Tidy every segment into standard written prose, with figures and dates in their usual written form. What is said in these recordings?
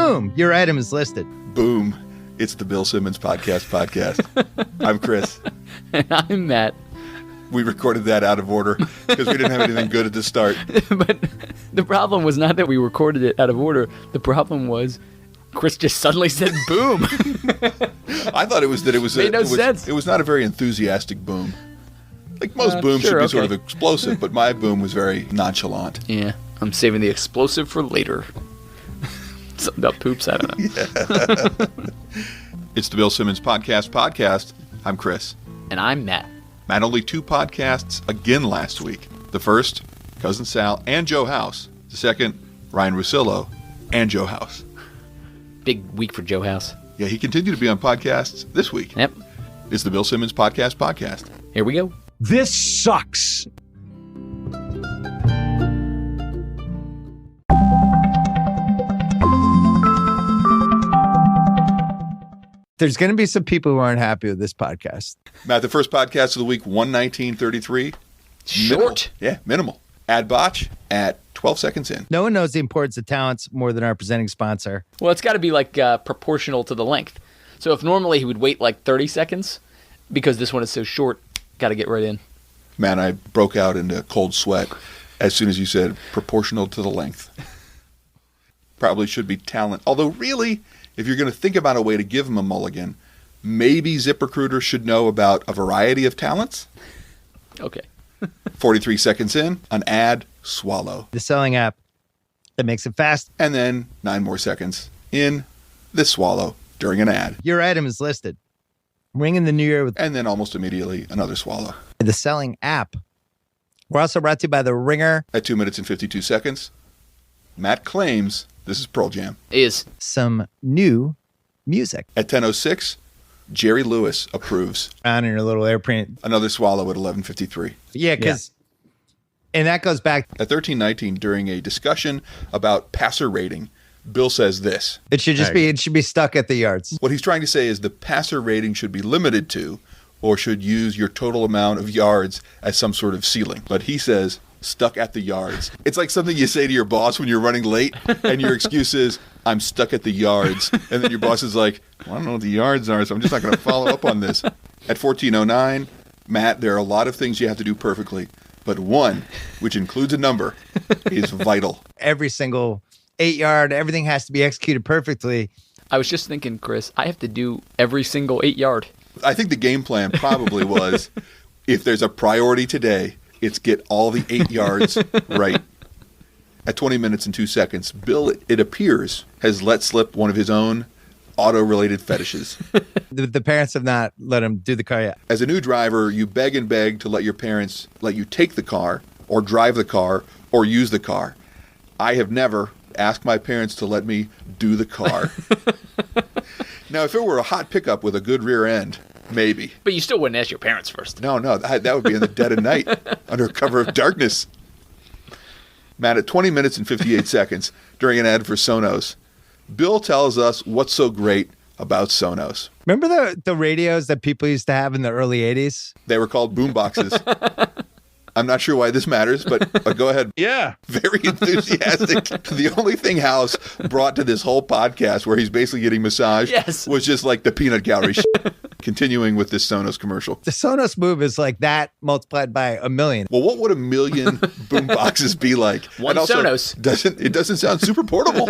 Boom. Your item is listed. Boom. It's the Bill Simmons podcast. I'm Chris. And I'm Matt. We recorded that out of order because we didn't have anything good at the start. But the problem was not that we recorded it out of order. The problem was Chris just suddenly said boom. I thought it was Made no sense. It was not a very enthusiastic boom. Like most booms should be sort of explosive, but my boom was very nonchalant. Yeah, I'm saving the explosive for later. Something about poops, I don't know. Yeah. It's the Bill Simmons podcast. I'm Chris. And I'm Matt. Matt, only 2 podcasts again last week. The first, Cousin Sal and Joe House. The second, Ryan Russillo and Joe House. Big week for Joe House. Yeah, he continued to be on podcasts this week. Yep. It's the Bill Simmons podcast. Here we go. This sucks. There's going to be some people who aren't happy with this podcast. Matt, the first podcast of the week, 1:19:33. Short. Minimal. Ad botch at 12 seconds in. No one knows the importance of talents more than our presenting sponsor. Well, it's got to be like proportional to the length. So if normally he would wait like 30 seconds, because this one is so short, got to get right in. Man, I broke out into cold sweat as soon as you said proportional to the length. Probably should be talent. Although really, if you're going to think about a way to give him a mulligan, maybe ZipRecruiter should know about a variety of talents. Okay. 43 seconds in, an ad, swallow. The selling app that makes it fast. And then 9 more seconds in, this swallow during an ad. Your item is listed. Ring in the new year with And then almost immediately, another swallow. the selling app. We're also brought to you by The Ringer. At 2 minutes and 52 seconds, Matt claims this is Pearl Jam. Is. Some new music. At 10:06, Jerry Lewis approves. On your little airplane. Another swallow at 11:53. Yeah, because, and that goes back. At 13:19, during a discussion about passer rating, Bill says this. It should be stuck at the yards. What he's trying to say is the passer rating should be limited to, or should use your total amount of yards as some sort of ceiling. But he says, stuck at the yards. It's like something you say to your boss when you're running late, and your excuse is, I'm stuck at the yards. And then your boss is like, well, I don't know what the yards are, so I'm just not going to follow up on this. At 14:09, Matt, there are a lot of things you have to do perfectly, but one, which includes a number, is vital. Every single 8-yard, everything has to be executed perfectly. I was just thinking, Chris, I have to do every single 8-yard. I think the game plan probably was, if there's a priority today, it's get all the 8 yards right. At 20 minutes and 2 seconds, Bill, it appears, has let slip one of his own auto-related fetishes. The parents have not let him do the car yet. As a new driver, you beg and beg to let your parents let you take the car, or drive the car, or use the car. I have never asked my parents to let me do the car. Now, if it were a hot pickup with a good rear end, maybe. But you still wouldn't ask your parents first. No, that would be in the dead of night, under cover of darkness. Matt, at 20 minutes and 58 seconds, during an ad for Sonos, Bill tells us what's so great about Sonos. Remember the radios that people used to have in the early 80s? They were called boom boxes. I'm not sure why this matters, but go ahead. Yeah. Very enthusiastic. The only thing House brought to this whole podcast, where he's basically getting massaged, was just like the peanut gallery shit. Continuing with this Sonos commercial. The Sonos move is like that multiplied by 1,000,000. Well, what would 1,000,000 boom boxes be like? One and also, Sonos. Doesn't sound super portable.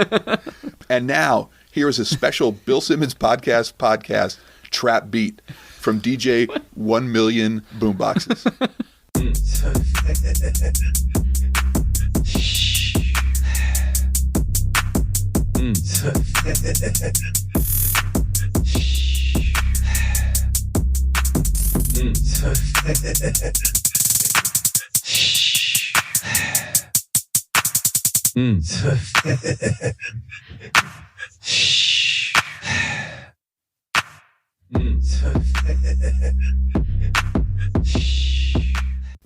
And now, here is a special Bill Simmons podcast trap beat from DJ 1,000,000 boom boxes.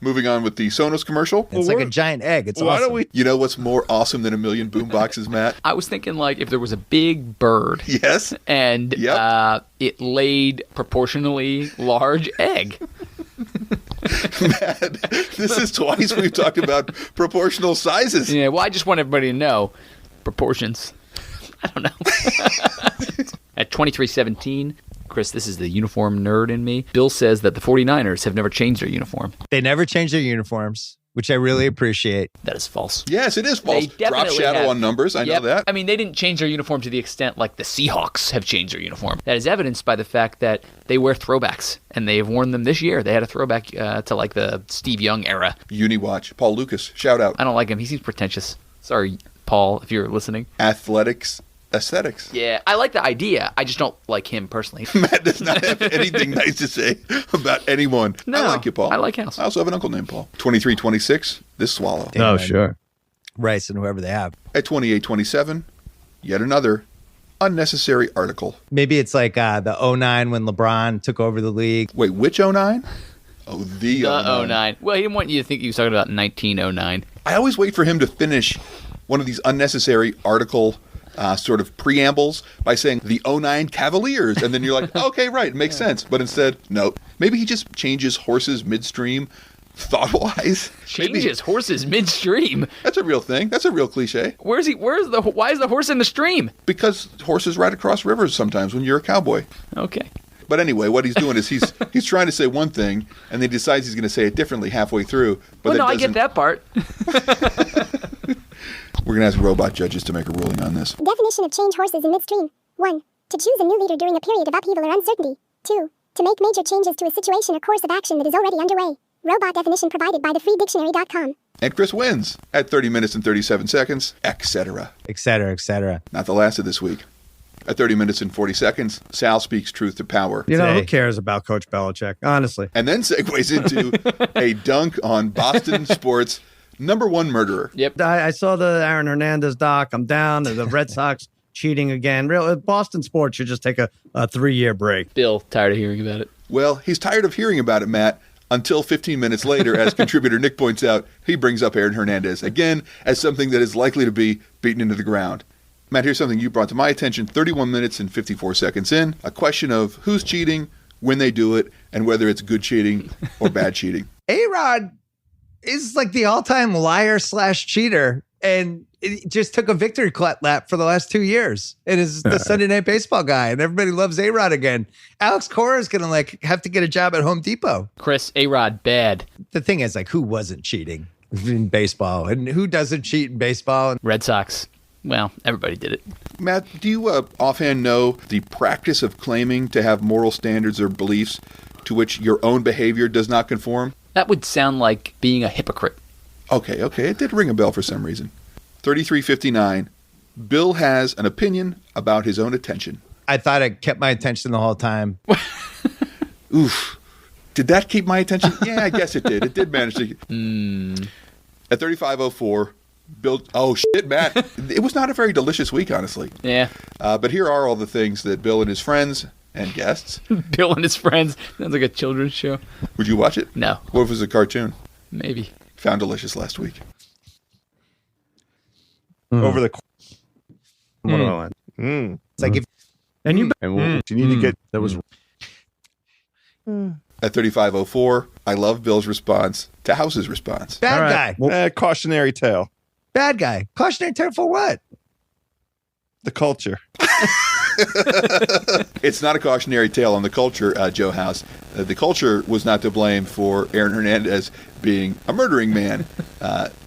Moving on with the Sonos commercial. It's like a giant egg. It's awesome. You know what's more awesome than 1,000,000 boom boxes, Matt? I was thinking like if there was a big bird. Yes. And it laid proportionally large egg. Matt, this is twice we've talked about proportional sizes. Yeah, well, I just want everybody to know proportions. I don't know. At 23-17, Chris, this is the uniform nerd in me. Bill says that the 49ers have never changed their uniform. They never change their uniforms, which I really appreciate. That is false. Yes, it is false. Drop shadow on numbers. I know that. I mean, they didn't change their uniform to the extent like the Seahawks have changed their uniform. That is evidenced by the fact that they wear throwbacks, and they've worn them this year. They had a throwback to like the Steve Young era. Uniwatch. Paul Lucas. Shout out. I don't like him. He seems pretentious. Sorry, Paul, if you're listening. Athletics. Aesthetics. Yeah, I like the idea. I just don't like him personally. Matt does not have anything nice to say about anyone. No, I like you, Paul. I like House. I also have an uncle named Paul. 23-26, this swallow. Damn, Sure. Rice and whoever they have. At 28-27, yet another unnecessary article. Maybe it's like the 09 when LeBron took over the league. Wait, which 09? Oh, the 09. Well, he didn't want you to think he was talking about 1909. I always wait for him to finish one of these unnecessary article sort of preambles by saying the 09 Cavaliers. And then you're like, okay, right, it makes sense. But instead, no. Maybe he just changes horses midstream thought-wise. Changes horses midstream. That's a real thing. That's a real cliche. Why is the horse in the stream? Because horses ride across rivers sometimes when you're a cowboy. Okay. But anyway, what he's doing is he's trying to say one thing, and then he decides he's going to say it differently halfway through. But I get that part. We're going to ask robot judges to make a ruling on this. Definition of change horses in midstream. 1. To choose a new leader during a period of upheaval or uncertainty. 2. To make major changes to a situation or course of action that is already underway. Robot definition provided by thefreedictionary.com. And Chris wins at 30 minutes and 37 seconds, etc. Et cetera, et cetera. Not the last of this week. At 30 minutes and 40 seconds, Sal speaks truth to power. You know, who cares about Coach Belichick, honestly? And then segues into a dunk on Boston sports' number one murderer. Yep. I saw the Aaron Hernandez doc. I'm down. The Red Sox cheating again. Real Boston sports should just take a 3-year break. Bill, tired of hearing about it. Well, he's tired of hearing about it, Matt, until 15 minutes later, as contributor Nick points out, he brings up Aaron Hernandez again as something that is likely to be beaten into the ground. Matt, here's something you brought to my attention 31 minutes and 54 seconds in. A question of who's cheating, when they do it, and whether it's good cheating or bad cheating. A-Rod is like the all-time liar / cheater, and it just took a victory lap for the last 2 years. It is the Sunday Night Baseball guy, and everybody loves A-Rod again. Alex Cora is going to have to get a job at Home Depot. Chris, A-Rod, bad. The thing is, who wasn't cheating in baseball, and who doesn't cheat in baseball? Red Sox. Well, everybody did it. Matt, do you offhand know the practice of claiming to have moral standards or beliefs to which your own behavior does not conform? That would sound like being a hypocrite. Okay. It did ring a bell for some reason. 3359. Bill has an opinion about his own attention. I thought I kept my attention the whole time. Oof. Did that keep my attention? Yeah, I guess it did. It did manage to. At 3504, Bill. Oh, shit, Matt. It was not a very delicious week, honestly. Yeah. But here are all the things that Bill and his friends and guests. Bill and his friends. Sounds like a children's show. Would you watch it? No. What if it was a cartoon? Maybe. Found delicious last week. Over the what do I want? It's like if And you need to get that was At 3504, I love Bill's response to House's response. bad guy, Well, cautionary tale. bad guy. Cautionary tale for what? The culture. It's not a cautionary tale on the culture, Joe House. The culture was not to blame for Aaron Hernandez being a murdering man.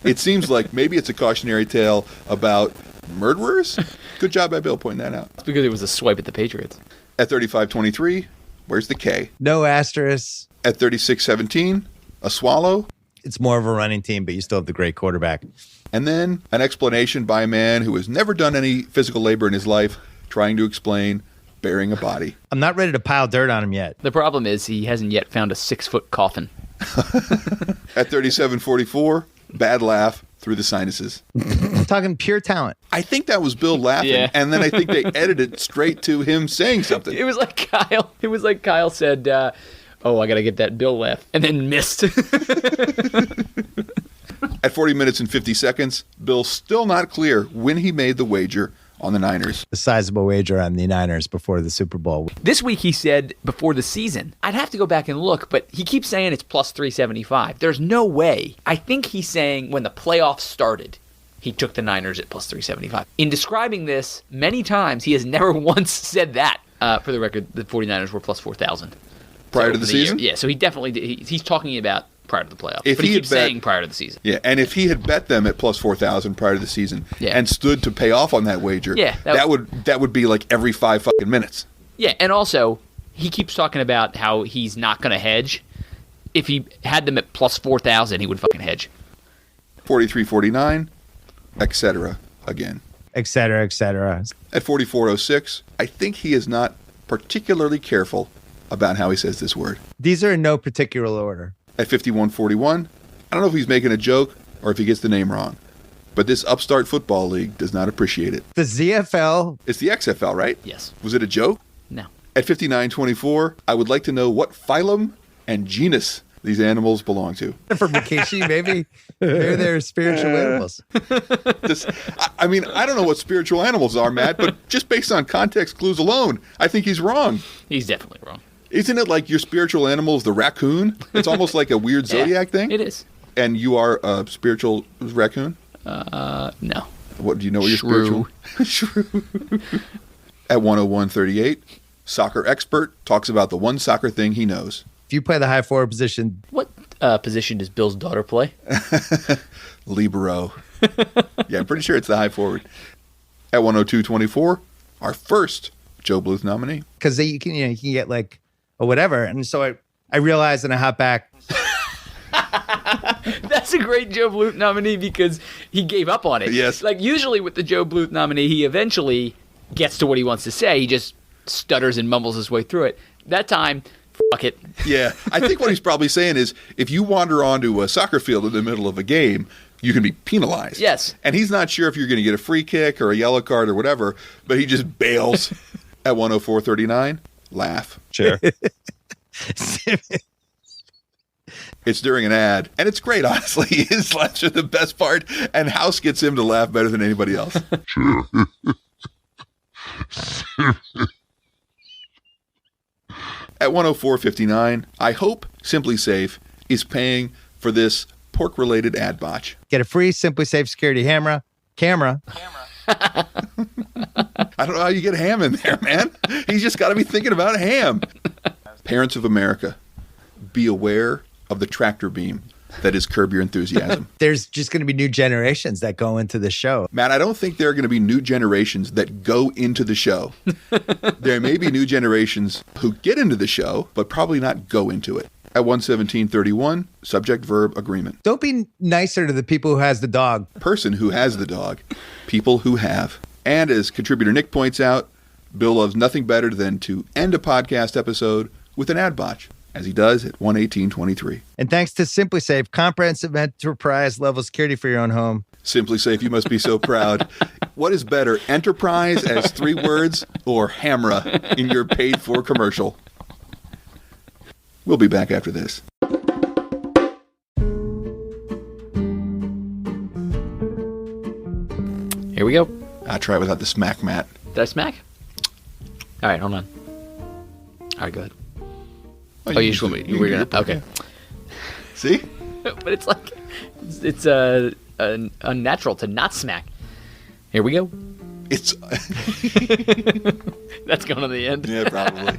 It seems like maybe it's a cautionary tale about murderers. Good job by Bill pointing that out. It's because it was a swipe at the Patriots. At 3523, where's the K? No asterisk. At 3617, a swallow. It's more of a running team, but you still have the great quarterback. And then an explanation by a man who has never done any physical labor in his life, trying to explain burying a body. I'm not ready to pile dirt on him yet. The problem is he hasn't yet found a 6-foot coffin. At 3744, bad laugh through the sinuses. I'm talking pure talent. I think that was Bill laughing, Yeah. and then I think they edited straight to him saying something. It was like Kyle said, oh, I got to get that Bill laugh, and then missed. At 40 minutes and 50 seconds, Bill's still not clear when he made the wager on the Niners. A sizable wager on the Niners before the Super Bowl. This week he said before the season. I'd have to go back and look, but he keeps saying it's plus 375. There's no way. I think he's saying when the playoffs started. he took the Niners at plus 375. In describing this many times, he has never once said that. For the record, the 49ers were plus 4,000. Prior to the season? Year. Yeah, so he definitely did. He's talking about prior to the playoffs. If but he he had keeps bet- saying prior to the season. Yeah, and if he had bet them at plus 4,000 prior to the season and stood to pay off on that wager, that would be like every 5 fucking minutes. Yeah, and also he keeps talking about how he's not going to hedge. If he had them at plus 4,000, he would fucking hedge. 43.49, etc. again. Et cetera, et cetera. At 44.06, I think he is not particularly careful about how he says this word. These are in no particular order. At 51.41, I don't know if he's making a joke or if he gets the name wrong, but this upstart football league does not appreciate it. The ZFL. It's the XFL, right? Yes. Was it a joke? No. At 59.24, I would like to know what phylum and genus these animals belong to. For Rikishi, maybe they're spiritual animals. I mean, I don't know what spiritual animals are, Matt, but just based on context clues alone, I think he's wrong. He's definitely wrong. Isn't it like your spiritual animal is the raccoon? It's almost like a weird zodiac thing. It is. And you are a spiritual raccoon? No. What do you know? What your Shrew. spiritual? Shrew. At 101.38, soccer expert talks about the one soccer thing he knows. If you play the high forward position, What position does Bill's daughter play? Libero. Yeah, I'm pretty sure it's the high forward. At 102.24, our first Joe Bluth nominee. because you can get like or whatever, and so I realized and I hop back. That's a great Joe Bluth nominee because he gave up on it. Yes. Like usually with the Joe Bluth nominee, he eventually gets to what he wants to say. He just stutters and mumbles his way through it. That time, fuck it. Yeah, I think what he's probably saying is if you wander onto a soccer field in the middle of a game, you can be penalized. Yes. And he's not sure if you're going to get a free kick or a yellow card or whatever, but he just bails. At 104.39, laugh. Sure. It's during an ad, and it's great, honestly. His laughs are the best part, and House gets him to laugh better than anybody else. At 104.59, I hope Simply Safe is paying for this pork-related ad botch. Get a free Simply Safe security camera. I don't know how you get ham in there, man. He's just got to be thinking about ham. Parents of America, be aware of the tractor beam that is Curb Your Enthusiasm. There's just going to be new generations that go into the show. Matt, I don't think there are going to be new generations that go into the show. There may be new generations who get into the show, but probably not go into it. At 117.31, subject-verb agreement. Don't be nicer to the people who has the dog. Person who has the dog. People who have. And as contributor Nick points out, Bill loves nothing better than to end a podcast episode with an ad botch, as he does at 118.23. And thanks to Simply Safe, comprehensive enterprise level security for your own home. Simply Safe, you must be so proud. What is better, enterprise as 3 words or Hamra in your paid-for commercial? We'll be back after this. Here we go. I'll try it without the smack, Matt. Did I smack? All right, hold on. All right, go ahead. Oh, you just want me? We're gonna. Okay. See? But it's like it's unnatural to not smack. Here we go. It's That's going to the end. yeah, probably.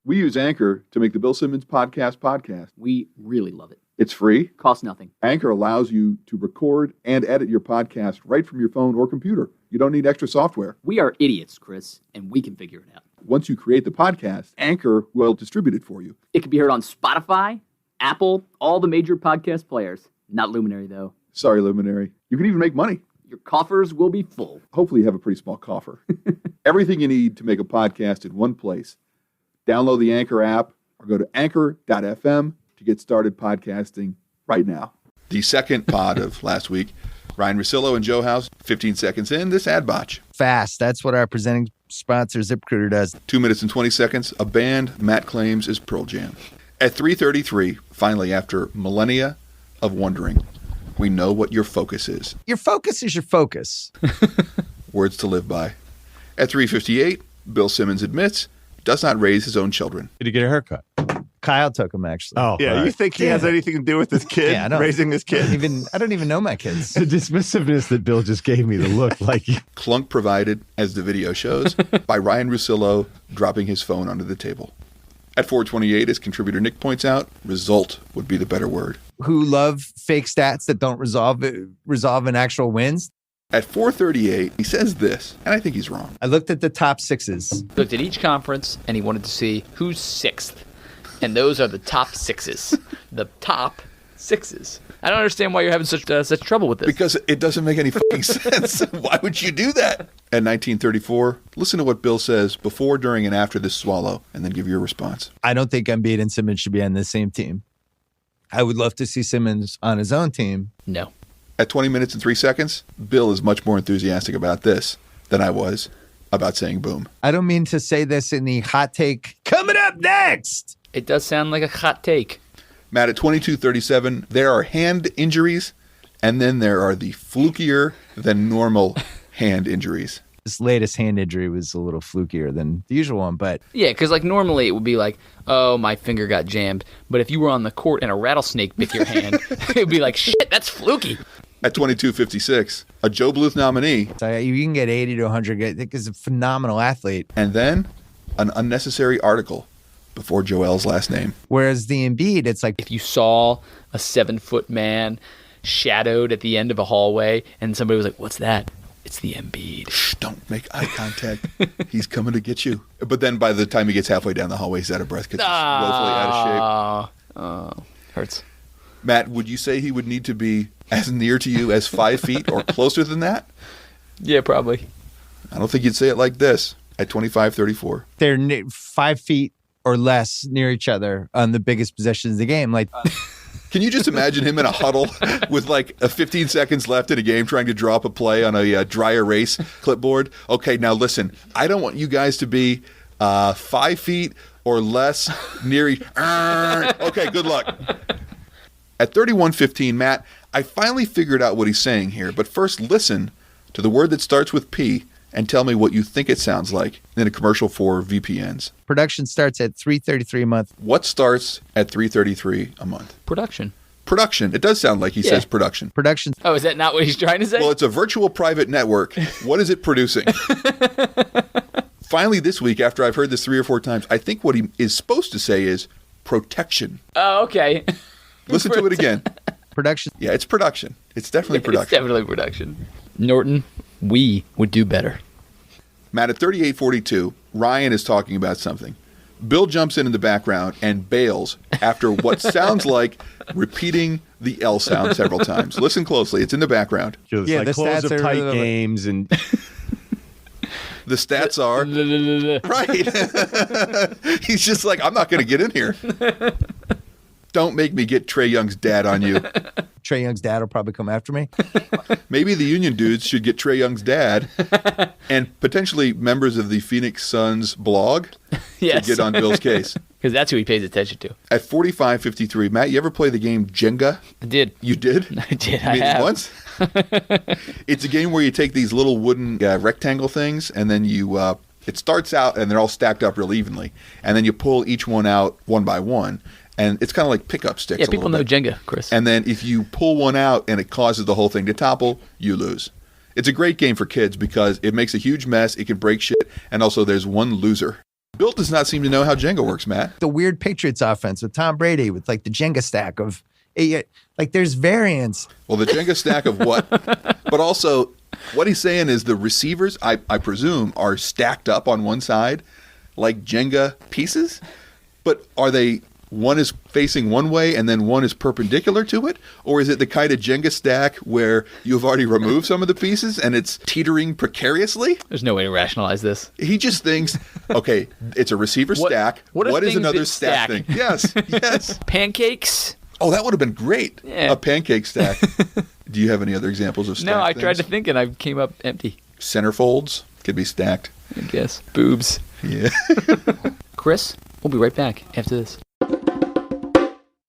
We use Anchor to make the Bill Simmons podcast. We really love it. It's free. Costs nothing. Anchor allows you to record and edit your podcast right from your phone or computer. You don't need extra software. We are idiots, Chris, and we can figure it out. Once you create the podcast, Anchor will distribute it for you. It can be heard on Spotify, Apple, all the major podcast players. Not Luminary, though. Sorry, Luminary. You can even make money. Your coffers will be full. Hopefully you have a pretty small coffer. Everything you need to make a podcast in one place. Download the Anchor app or go to anchor.fm to get started podcasting right now. The second pod of last week, Ryan Russillo and Joe House, 15 seconds in, this ad botch. Fast. That's what our presenting sponsor, ZipRecruiter, does. 2 minutes and 20 seconds, a band Matt claims is Pearl Jam. At 3:33, finally, after millennia of wondering, we know what your focus is. Your focus is your focus. Words to live by. At 3:58, Bill Simmons admits does not raise his own children. Did he get a haircut? Kyle took him, actually. Oh, Yeah, right. you think he has anything to do with this kid, Yeah, I don't- raising this kid? I don't even know my kids. The dismissiveness that Bill just gave me, the look like Clunk provided, as the video shows, by Ryan Russillo dropping his phone onto the table. At 428, as contributor Nick points out, result would be the better word. Who love fake stats that don't resolve in actual wins. At 438, he says this, and I think he's wrong. I looked at the top sixes. Looked at each conference, and he wanted to see who's sixth. And those are the top sixes. The top sixes. I don't understand why you're having such trouble with this. Because it doesn't make any fucking sense. Why would you do that? At 1934, listen to what Bill says before, during, and after this swallow, and then give your response. I don't think Embiid and Simmons should be on the same team. I would love to see Simmons on his own team. No. At 20 minutes and 3 seconds, Bill is much more enthusiastic about this than I was about saying boom. I don't mean to say this in the hot take coming up next. It does sound like a hot take. Matt, at 22:37, there are hand injuries, and then there are the flukier than normal hand injuries. This latest hand injury was a little flukier than the usual one, but Yeah, because like normally it would be like, oh, my finger got jammed. But if you were on the court and a rattlesnake bit your hand, it would be like, shit, that's fluky. At 22:56, a Joe Bluth nominee, so you can get 80 to 100. I think is a phenomenal athlete. and then an unnecessary article before Joel's last name. Whereas the Embiid, it's like If you saw a 7-foot man shadowed at the end of a hallway and somebody was like, what's that? It's the Embiid. Shh, don't make eye contact. He's coming to get you. But then by the time he gets halfway down the hallway, he's out of breath because he's woefully out of shape. Hurts. Matt, would you say he would need to be as near to you as 5 feet or closer than that? Yeah, probably. I don't think you'd say it like this. At 25:34. they're 5 feet or less near each other on the biggest possessions of the game. Like, Can you just imagine him in a huddle with like 15 seconds left in a game trying to draw up a play on a dry erase clipboard? Okay, now listen, I don't want you guys to be 5 feet or less near each Okay, good luck. At 31:15, Matt, I finally figured out what he's saying here, but first listen to the word that starts with P and tell me what you think it sounds like in a commercial for VPNs. production starts at $333 a month. What starts at $333 a month? Production. Production. It does sound like he Yeah. says production. Production Oh, is that not what he's trying to say? Well, it's a virtual private network. What is it producing? Finally, this week, after I've heard this 3 or 4 times, I think what he is supposed to say is protection. Oh, okay. Listen to it again. production. Yeah, it's production. It's definitely It's production. definitely production. Norton, we would do better. Matt, at 38:42, Ryan is talking about something. Bill jumps in the background and bails after what sounds like repeating the L sound several times. Listen closely. It's in the background. just Yeah, like the close stats of are- tight games and The stats are right. He's just like, I'm not going to get in here. Don't make me get Trae Young's dad on you. Trae Young's dad will probably come after me. Maybe the Union dudes should get Trae Young's dad and potentially members of the Phoenix Suns blog Yes. to get on Bill's case. Because that's who he pays attention to. At 45:53, Matt, you ever play the game Jenga? I did. You did? I did. You I made it have. once? It's a game where you take these little wooden rectangle things and then you it starts out and they're all stacked up real evenly. And then you pull each one out one by one. And it's kind of like pickup sticks. Yeah, a people know little bit. Jenga, Chris. And then if you pull one out and it causes the whole thing to topple, you lose. It's a great game for kids because it makes a huge mess, it can break shit, and also there's one loser. Bill does not seem to know how Jenga works, Matt. The weird Patriots offense with Tom Brady with like the Jenga stack of, like there's variance. Well, the Jenga stack of what? But also, what he's saying is the receivers, I presume, are stacked up on one side like Jenga pieces, but are they... one is facing one way and then one is perpendicular to it? Or is it the kind of Jenga stack where you've already removed some of the pieces and it's teetering precariously? There's no way to rationalize this. He just thinks, okay, it's a receiver stack. what are What is things another that stack stack? thing? Yes, yes. Pancakes? Oh, that would have been great. Yeah. A pancake stack. Do you have any other examples of stack No, I things? tried to think and I came up empty. Centerfolds could be stacked. I guess. Boobs. Yeah. Chris, we'll be right back after this.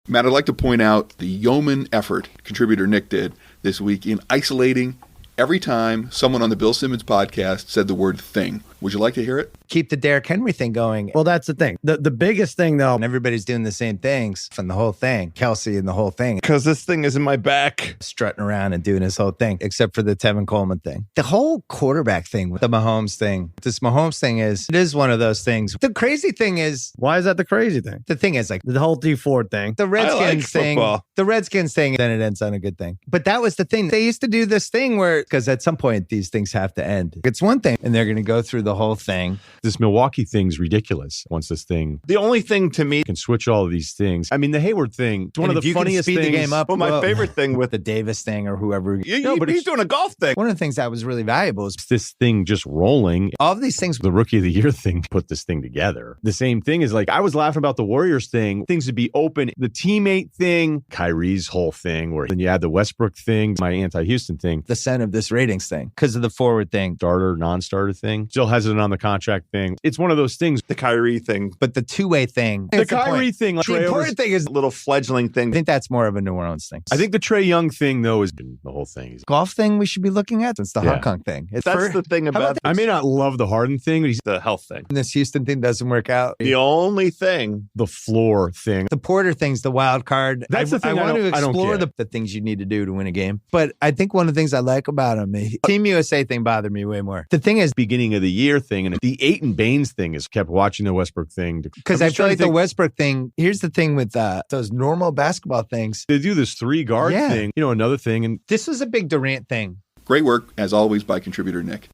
Matt, I'd like to point out the yeoman effort contributor Nick did this week in isolating every time someone on the Bill Simmons podcast said the word thing Would you like to hear it? Keep the Derrick Henry thing going. Well, that's the thing. The biggest thing, though, And everybody's doing the same things from the whole thing. Kelsey and the whole thing. Because this thing is in my back. Strutting around and doing his whole thing, except for the Tevin Coleman thing. The whole quarterback thing with the Mahomes thing. This Mahomes thing it is one of those things. The crazy thing is, why is that the crazy thing? the thing is like The whole D4 thing. the Redskins thing, football. the Redskins thing, then it ends on a good thing. But that was the thing. They used to do this thing where, because at some point these things have to end. It's one thing and they're going to go through the whole thing. This Milwaukee thing's ridiculous. Once this thing The only thing to me, can switch all of these things. I mean, the Hayward thing, it's one And of if the you can funniest speed things. the game up. well, my favorite thing with The Davis thing or whoever. he's doing a golf thing. One of the things that was really valuable is This thing just rolling. all of these things. The Rookie of the Year thing put this thing together. The same thing is like, I was laughing about the Warriors thing, things to be open. The teammate thing, Kyrie's whole thing, where then you add the Westbrook thing, my anti-Houston thing, The cent of this ratings thing because of the forward thing. starter, non-starter thing, still hesitant on the contract thing. It's one of those things. The Kyrie thing. But the two-way thing. The that's Kyrie point. thing, like, The Trae important thing is, A little fledgling I thing. think that's more of a New Orleans thing. I think the Trae Young thing, though, has been the whole thing. Golf thing we should be looking at. It's the Yeah. Hong Kong thing. It's That's the thing about I may not love the Harden thing, but he's the health thing. this Houston thing doesn't work out. The only thing. the floor thing. The Porter thing's the wild card. That's the thing I I want to don't- I don't explore get. the things you need to do to win a game. But I think one of the things I like about him, Team USA thing bothered me way more. The thing is, Beginning of the year thing, and the Aiton Baines thing is kept watching the Westbrook thing. because I'm I just feel trying like to the think- Westbrook thing, here's the thing with those normal basketball things. They do this 3-guard Yeah. thing, another thing, and This was a big Durant thing. Great work, as always, by contributor Nick.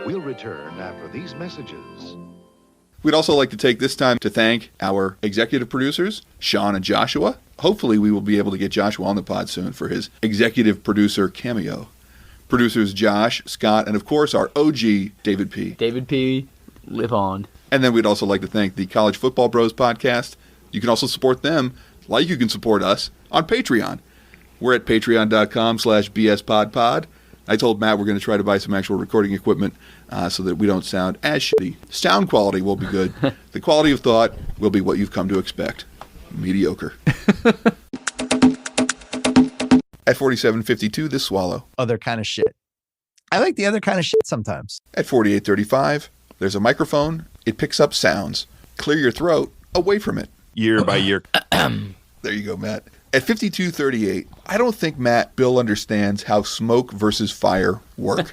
We'll return after these messages. We'd also like to take this time to thank our executive producers, Sean and Joshua. Hopefully, we will be able to get Joshua on the pod soon for his executive producer cameo. Producers Josh, Scott, and of course our OG, David P. David P. Live on. And then we'd also like to thank the College Football Bros podcast. You can also support them, like you can support us, on Patreon. We're at patreon.com/bspodpod. I told Matt we're going to try to buy some actual recording equipment so that we don't sound as shitty. Sound quality will be good. The quality of thought will be what you've come to expect. Mediocre. At 47.52, this swallow. Other kind of shit. I like the other kind of shit sometimes. At 48.35, there's a microphone. It picks up sounds. Clear your throat away from it. Year by year. There you go, Matt. At 52.38, I don't think Bill understands how smoke versus fire work.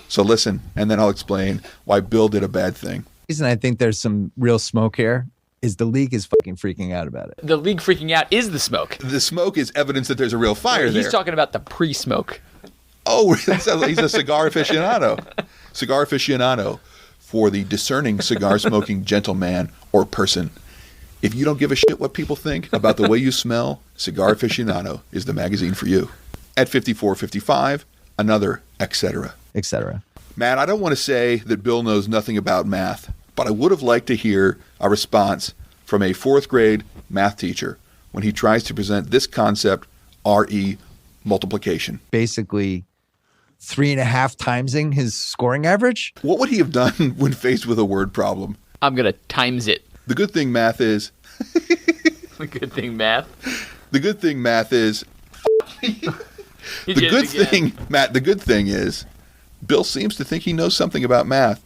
So listen, and then I'll explain why Bill did a bad thing. The reason I think there's some real smoke here is the league is fucking freaking out about it. The league freaking out is the smoke. The smoke is evidence that there's a real fire there. He's talking about the pre-smoke. Oh, he's a cigar aficionado. Cigar aficionado for the discerning cigar smoking gentleman or person. If you don't give a shit what people think about the way you smell, Cigar Aficionado is the magazine for you. At 54.55, another etc. Etc. Matt, I don't want to say that Bill knows nothing about math, but I would have liked to hear a response from a 4th grade math teacher when he tries to present this concept, RE multiplication. Basically 3.5 timesing his scoring average. What would he have done when faced with a word problem? I'm going to times it. The good thing math is, The good thing, math. the good thing math is, He the did it good again. thing, Matt, the good thing is, Bill seems to think he knows something about math.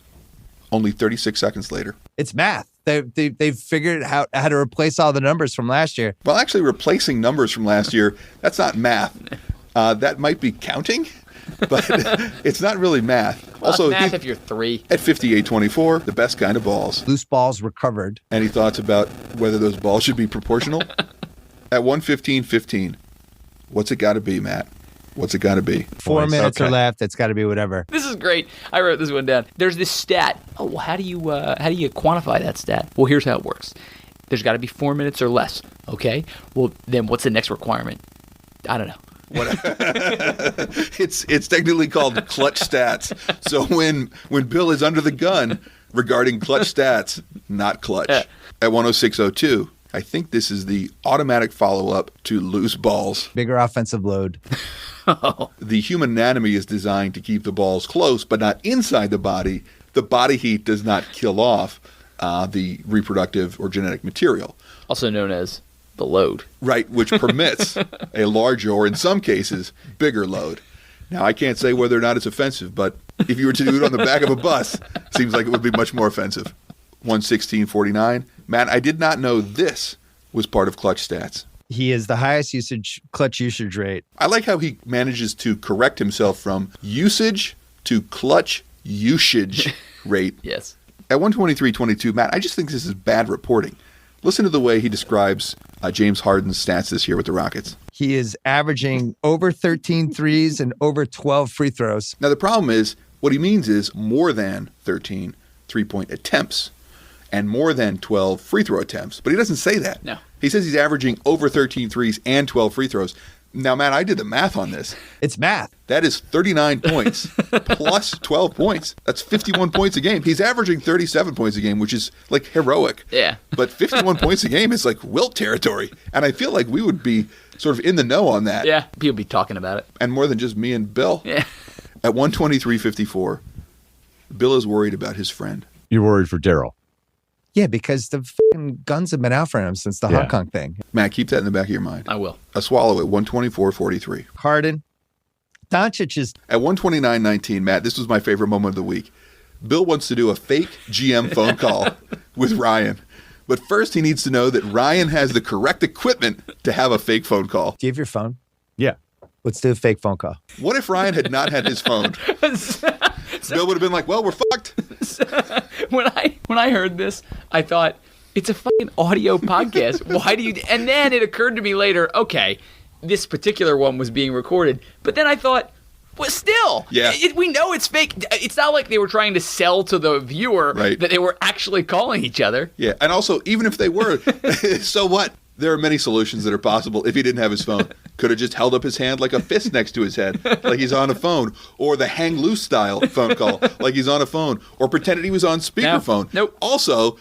Only 36 seconds later. It's math. They've figured out how to replace all the numbers from last year. Well, actually replacing numbers from last year, that's not math. That might be counting, but it's not really math. Well, Also, math if you're 3. at 58.24, the best kind of balls. Loose balls recovered. Any thoughts about whether those balls should be proportional? At 1:15.15, what's it got to be, Matt? What's it got to be? 4 minutes okay. or left. It's got to be whatever. This is great. I wrote this one down. There's this stat. Oh, well, how do you quantify that stat? Well, here's how it works. There's got to be 4 minutes or less. Okay. Well, then what's the next requirement? I don't know. It's technically called clutch stats. So when Bill is under the gun regarding clutch stats, not clutch. At 106.02, I think this is the automatic follow-up to loose balls. Bigger offensive load. The human anatomy is designed to keep the balls close, but not inside the body. The body heat does not kill off the reproductive or genetic material. Also known as the load. Right, which permits a larger, or in some cases, bigger load. Now, I can't say whether or not it's offensive, but If you were to do it on the back of a bus, seems like it would be much more offensive. 116.49. Matt, I did not know this was part of Clutch Stats. He is the highest clutch usage rate. I like how he manages to correct himself from usage to clutch usage rate. Yes. At 123.22, Matt, I just think this is bad reporting. Listen to the way he describes James Harden's stats this year with the Rockets. He is averaging over 13 threes and over 12 free throws. Now, the problem is, what he means is more than 13 three-point attempts and more than 12 free throw attempts. But he doesn't say that. No. He says he's averaging over 13 threes and 12 free throws. Now, Matt, I did the math on this. It's math. That is 39 points plus 12 points. That's 51 points a game. He's averaging 37 points a game, which is like heroic. Yeah. But 51 points a game is like Wilt territory. And I feel like we would be sort of in the know on that. Yeah. People be talking about it. And more than just me and Bill. Yeah. At 123.54, Bill is worried about his friend. You're worried for Daryl. Yeah, because the fucking guns have been out for him since the Hong Kong thing. Matt, keep that in the back of your mind. I will. A swallow at 124.43. Harden. Doncic is... At 129.19, Matt, this was my favorite moment of the week. Bill wants to do a fake GM phone call with Ryan. But first, he needs to know that Ryan has the correct equipment to have a fake phone call. Do you have your phone? Yeah. Let's do a fake phone call. What if Ryan had not had his phone? Bill would have been like, well, we're fucked. When I heard this, I thought, it's a fucking audio podcast. Why do you... And then it occurred to me later, okay, this particular one was being recorded. But then I thought, well, still, Yeah. We know it's fake. It's not like they were trying to sell to the viewer Right. that they were actually calling each other. Yeah, and also, even if they were, so what? There are many solutions that are possible if he didn't have his phone. Could have just held up his hand like a fist next to his head, like he's on a phone, or the hang loose style phone call, like he's on a phone, or pretended he was on speakerphone. Nope. Also,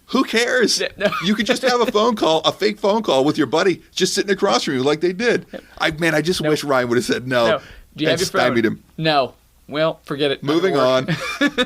who cares? Yeah, no. You could just have a phone call, a fake phone call with your buddy, just sitting across from you like they did. I just wish Ryan would have said no. No. Do you have your phone? Stymied him. No. Well, forget it. Moving on.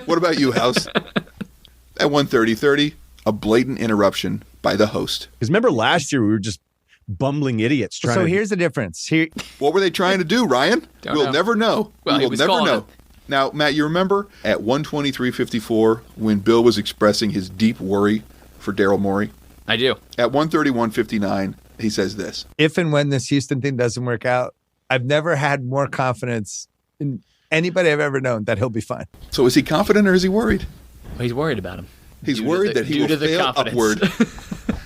What about you, House? At 1:30, a blatant interruption by the host. Because remember last year we were just bumbling idiots trying So to... here's the difference. Here, What were they trying to do, Ryan? Don't We'll know. never know. Well, we he will was never calling know. it. Now, Matt, you remember at 123.54 when Bill was expressing his deep worry for Daryl Morey? I do. At 131.59, he says this. if and when this Houston thing doesn't work out, I've never had more confidence in anybody I've ever known that he'll be fine. So is he confident or is he worried? Well, he's worried about him. He's Due to worried the- that he due will to the fail confidence. upward.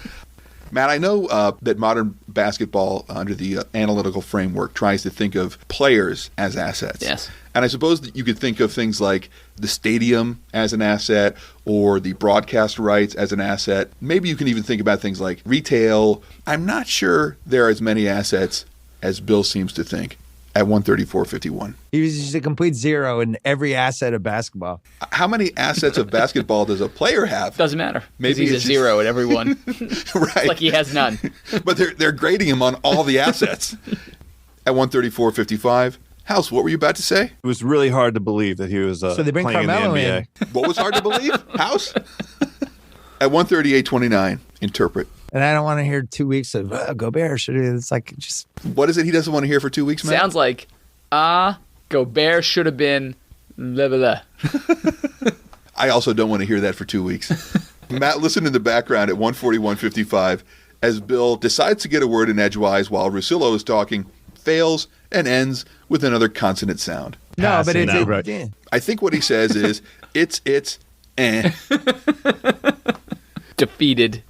Matt, I know that modern basketball under the analytical framework tries to think of players as assets. Yes. And I suppose that you could think of things like the stadium as an asset or the broadcast rights as an asset. Maybe you can even think about things like retail. I'm not sure there are as many assets as Bill seems to think at 134.51. He was just a complete zero in every asset of basketball. How many assets of basketball does a player have? Doesn't matter. 'Cause Maybe he's a it's just- zero at every one. Right. Like he has none. But they're grading him on all the assets. At 134.55, House, what were you about to say? It was really hard to believe that he was So they bring playing Carmelo in the in. NBA. What was hard to believe? House? At 138.29, interpret. And I don't want to hear 2 weeks of Gobert. It's like just What is it he doesn't want to hear for 2 weeks, Matt? Sounds like, Gobert should have been blah, blah, blah. I also don't want to hear that for 2 weeks. Matt, listen in the background at 141.55 as Bill decides to get a word in edgewise while Russillo is talking, fails, and ends with another consonant sound. no, but it's Passing out. yeah. I think what he says is, it's, Defeated.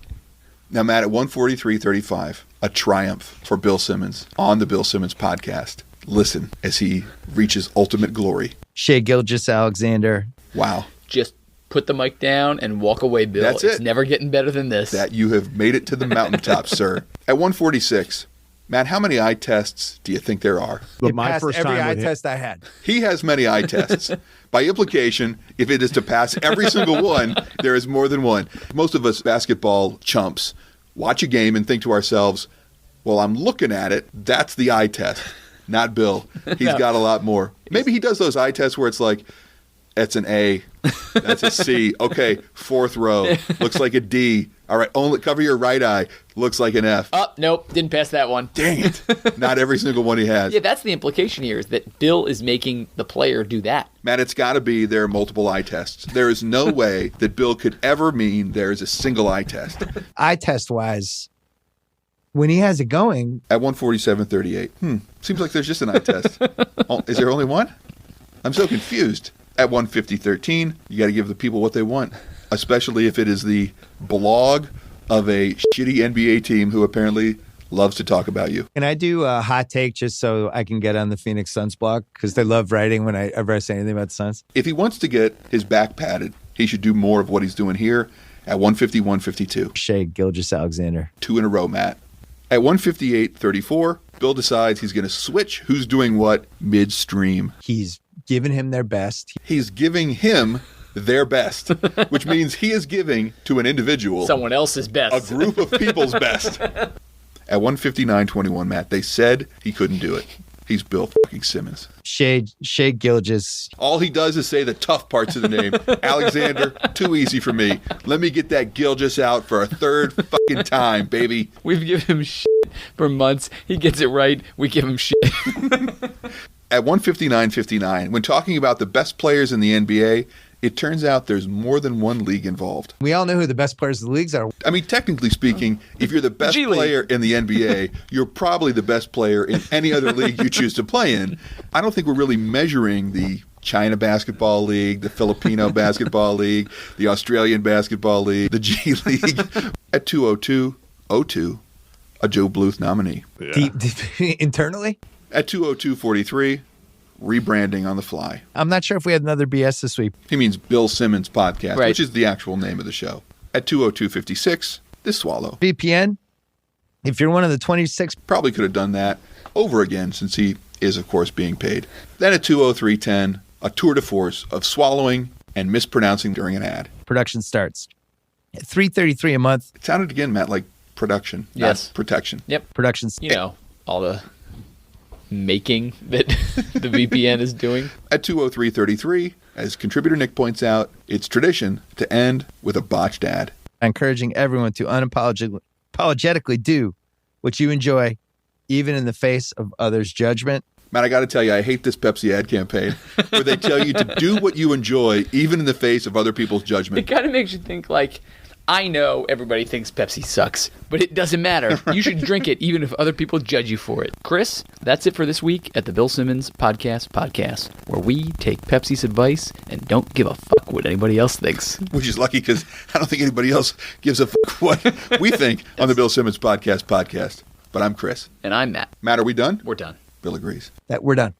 Now, Matt, at 143.35, a triumph for Bill Simmons on the Bill Simmons podcast. Listen as he reaches ultimate glory. Shea Gilgeous-Alexander. Wow. Just put the mic down and walk away, Bill. That's It's it. never getting better than this. That you have made it to the mountaintop, sir. At 146, Matt, how many eye tests do you think there are? But It my passed first every time eye with him, test I had. He has many eye tests. By implication, if it is to pass every single one, there is more than one. Most of us basketball chumps watch a game and think to ourselves, well, I'm looking at it. That's the eye test. Not Bill. He's got a lot more. Maybe he does those eye tests where it's like, that's an A. That's a C. Okay, fourth row. Looks like a D. All right, only cover your right eye. Looks like an F. Oh, nope, didn't pass that one. Dang it. Not every single one he has. Yeah, that's the implication here, is that Bill is making the player do that. Matt, it's got to be there are multiple eye tests. There is no way that Bill could ever mean there is a single eye test. Eye test wise, when he has it going, At 147.38. Seems like there's just an eye test. Oh, is there only one? I'm so confused. At 150.13, you got to give the people what they want, especially if it is the blog of a shitty NBA team who apparently loves to talk about you. can I do a hot take just so I can get on the Phoenix Suns blog? Because they love writing whenever I say anything about the Suns. If he wants to get his back padded, he should do more of what he's doing here at 150.152. Shea Gilgeous-Alexander. 2 in a row, Matt. At 158.34, Bill decides he's going to switch who's doing what midstream. He's given him their best. He's giving him their best, which means he is giving to an individual Someone else's a best. group of people's best. At 159.21, Matt, they said he couldn't do it. He's Bill fucking Simmons. Shea Gilgeous. All he does is say the tough parts of the name. Alexander, too easy for me. Let me get that Gilgeous out for a third fucking time, baby. We've given him shit for months. He gets it right. We give him shit. At 159.59, when talking about the best players in the NBA, it turns out there's more than one league involved. We all know who the best players of the leagues are. I mean, technically speaking, if you're the best G League. player in the NBA, you're probably the best player in any other league you choose to play in. I don't think we're really measuring the China Basketball League, the Filipino Basketball League, the Australian Basketball League, the G League. At 202.02, a Joe Bluth nominee. Deep, internally? At 202.43, rebranding on the fly. I'm not sure if we had another BS this week. He means Bill Simmons Podcast, Right. which is the actual name of the show. At 202.56, this swallow. VPN, if you're one of the 26, Probably could have done that over again since he is, of course, being paid. Then at 203.10, a tour de force of swallowing and mispronouncing during an ad. production starts. At $333 a month, It sounded again, Matt, like production, Yes. not protection. Yep. productions. You know, all the making that the VPN is doing. At 203.33, as contributor Nick points out, it's tradition to end with a botched ad. Encouraging everyone to unapologetically do what you enjoy, even in the face of others' judgment. Matt, I got to tell you, I hate this Pepsi ad campaign where they tell you to do what you enjoy, even in the face of other people's It judgment. kind of makes you think, like, I know everybody thinks Pepsi sucks, but it doesn't matter. You should drink it even if other people judge you for it. Chris, that's it for this week at the Bill Simmons Podcast, where we take Pepsi's advice and don't give a fuck what anybody else thinks. Which is lucky because I don't think anybody else gives a fuck what we think on the Bill Simmons Podcast. But I'm Chris. And I'm Matt. Matt, are we done? We're done. Bill agrees. That we're done.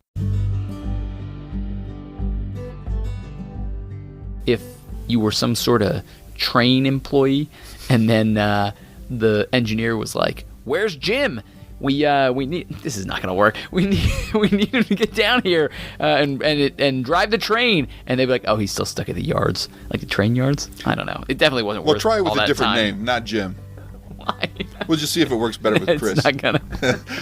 If you were some sort of train employee and then the engineer was like, "Where's Jim? We need, this is not going to work. We need him to get down here and drive the train." And they'd be like, "Oh, he's still stuck at the yards, like the train yards." I don't know. It definitely wasn't Well, worth try it all with a that different time. name, not Jim. Why? We'll just see if it works better with Chris. It's not gonna.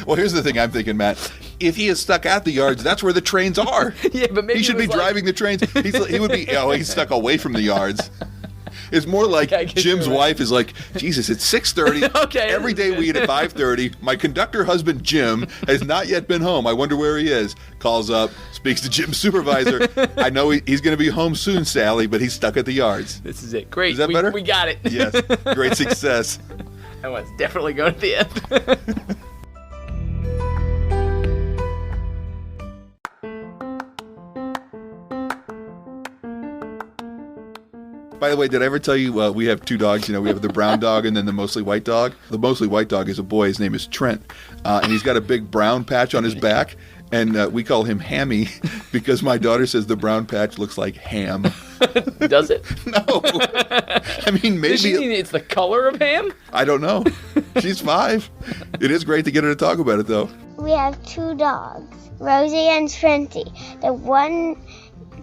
Well, here's the thing I'm thinking, Matt. If he is stuck at the yards, that's where the trains are. Yeah, but maybe he should it be was like- driving the trains. He would be. Oh, he's stuck away from the yards. It's more like Yeah, I guess Jim's you're right. wife is like, Jesus, it's 6:30. Okay, Every day we eat at 5:30. My conductor husband, Jim, has not yet been home. I wonder where he is. Calls up, speaks to Jim's supervisor. I know he's going to be home soon, Sally, but he's stuck at the yards. This is it. Great. Is that better? We got it. Yes. Great success. That one's definitely going at the end. By the way, did I ever tell you we have two dogs? You know, we have the brown dog and then the mostly white dog. The mostly white dog is a boy. His name is Trent. And he's got a big brown patch on his back. And we call him Hammy because my daughter says the brown patch looks like ham. Does it? No. I mean, Does she maybe. mean it's the color of ham? I don't know. She's 5. It is great to get her to talk about it, though. We have two dogs, Rosie and Trenty. The one,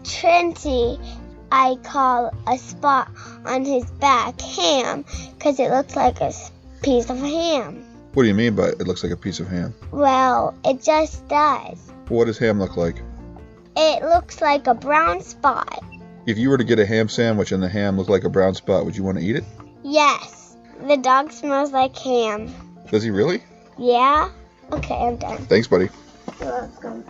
Trenty, I call a spot on his back ham because it looks like a piece of ham. What do you mean by it looks like a piece of ham? Well, it just does. What does ham look like? It looks like a brown spot. If you were to get a ham sandwich and the ham looked like a brown spot, would you want to eat it? Yes. The dog smells like ham. Does he really? Yeah? Okay, I'm done. Thanks, buddy. You're welcome.